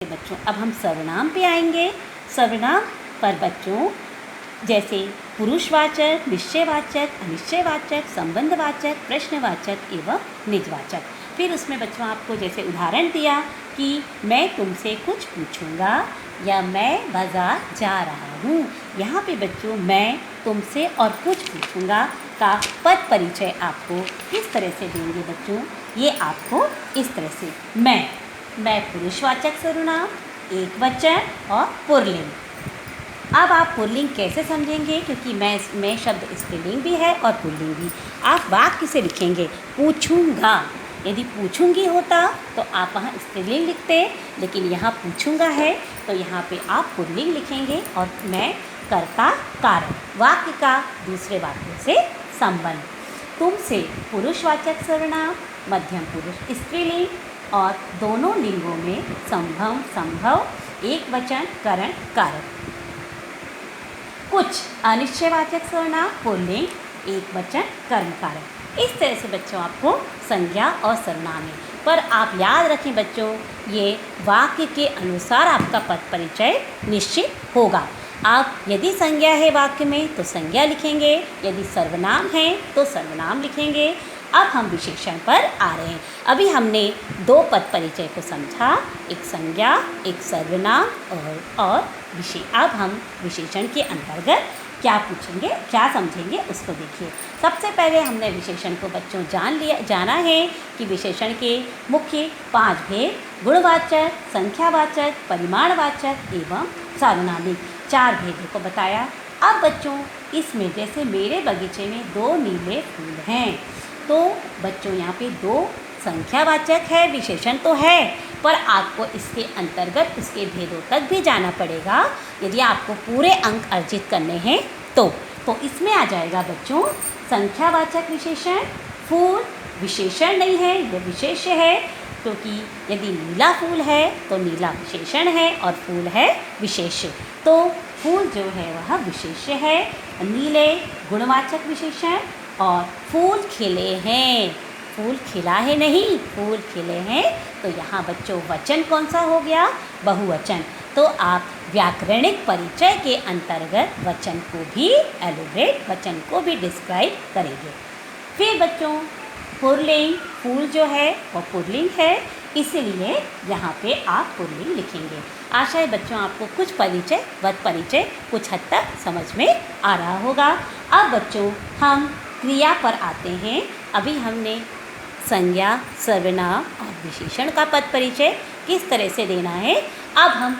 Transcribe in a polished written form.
बच्चों अब हम सर्वनाम पे आएंगे। सर्वनाम पर बच्चों जैसे पुरुषवाचक, निश्चयवाचक, अनिश्चयवाचक, संबंधवाचक, प्रश्नवाचक एवं निजवाचक। फिर उसमें बच्चों आपको जैसे उदाहरण दिया कि मैं तुमसे कुछ पूछूंगा या मैं बाज़ार जा रहा हूँ। यहाँ पे बच्चों मैं तुमसे और कुछ पूछूंगा का पद परिचय आपको किस तरह से देंगे बच्चों, ये आपको इस तरह से मैं पुरुषवाचक सर्वनाम, एकवचन और पुल्लिंग। अब आप पुल्लिंग कैसे समझेंगे, क्योंकि मैं शब्द स्त्रीलिंग भी है और पुल्लिंग भी। आप वाक्य से लिखेंगे पूछूंगा। यदि पूछूंगी होता तो आप वहाँ स्त्रीलिंग लिखते, लेकिन यहाँ पूछूंगा है तो यहाँ पे आप पुल्लिंग लिखेंगे और मैं कर्ता कारण, वाक्य का दूसरे वाक्य से संबंध। तुमसे पुरुषवाचक सर्वनाम, मध्यम पुरुष स्त्रीलिंग और दोनों लिंगों में संभव, एक वचन, करण, कारक। कुछ अनिश्चयवाचक सर्वनाम, पुल्लिंग, एक वचन, कर्म, कारक। इस तरह से बच्चों आपको संज्ञा और सर्वनाम है। पर आप याद रखें बच्चों, ये वाक्य के अनुसार आपका पद परिचय निश्चित होगा। आप यदि संज्ञा है वाक्य में तो संज्ञा लिखेंगे, यदि सर्वनाम है तो सर्वनाम लिखेंगे। अब हम विशेषण पर आ रहे हैं। अभी हमने दो पद परिचय को समझा, एक संज्ञा, एक सर्वनाम और विशेषण। अब हम विशेषण के अंतर्गत क्या पूछेंगे, क्या समझेंगे उसको देखिए। सबसे पहले हमने विशेषण को बच्चों जाना है कि विशेषण के मुख्य 5 भेद, गुणवाचक, संख्यावाचक, परिमाणवाचक एवं सार्वनामिक, 4 भेदों को बताया। अब बच्चों इसमें जैसे मेरे बगीचे में 2 नीले फूल हैं, तो बच्चों यहाँ पे 2 संख्यावाचक है, विशेषण तो है, पर आपको इसके अंतर्गत उसके भेदों तक भी जाना पड़ेगा यदि आपको पूरे अंक अर्जित करने हैं तो इसमें आ जाएगा बच्चों संख्यावाचक विशेषण। फूल विशेषण नहीं है, यह विशेष्य है, क्योंकि यदि नीला फूल है तो नीला विशेषण है और फूल है विशेष्य, तो फूल जो है वह विशेष्य है। नीले गुणवाचक विशेषण और फूल खिले हैं, फूल खिला है नहीं, फूल खिले हैं, तो यहाँ बच्चों वचन कौन सा हो गया, बहुवचन। तो आप व्याकरणिक परिचय के अंतर्गत वचन को भी एलोब्रेट, वचन को भी डिस्क्राइब करेंगे। फिर बच्चों पुल्लिंग, फूल जो है वह पुल्लिंग है, इसलिए यहाँ पे आप पुल्लिंग लिखेंगे। आशा है बच्चों आपको कुछ परिचय, पद परिचय कुछ हद तक समझ में आ रहा होगा। अब बच्चों हम क्रिया पर आते हैं। अभी हमने संज्ञा, सर्वनाम और विशेषण का पद परिचय किस तरह से देना है, अब हम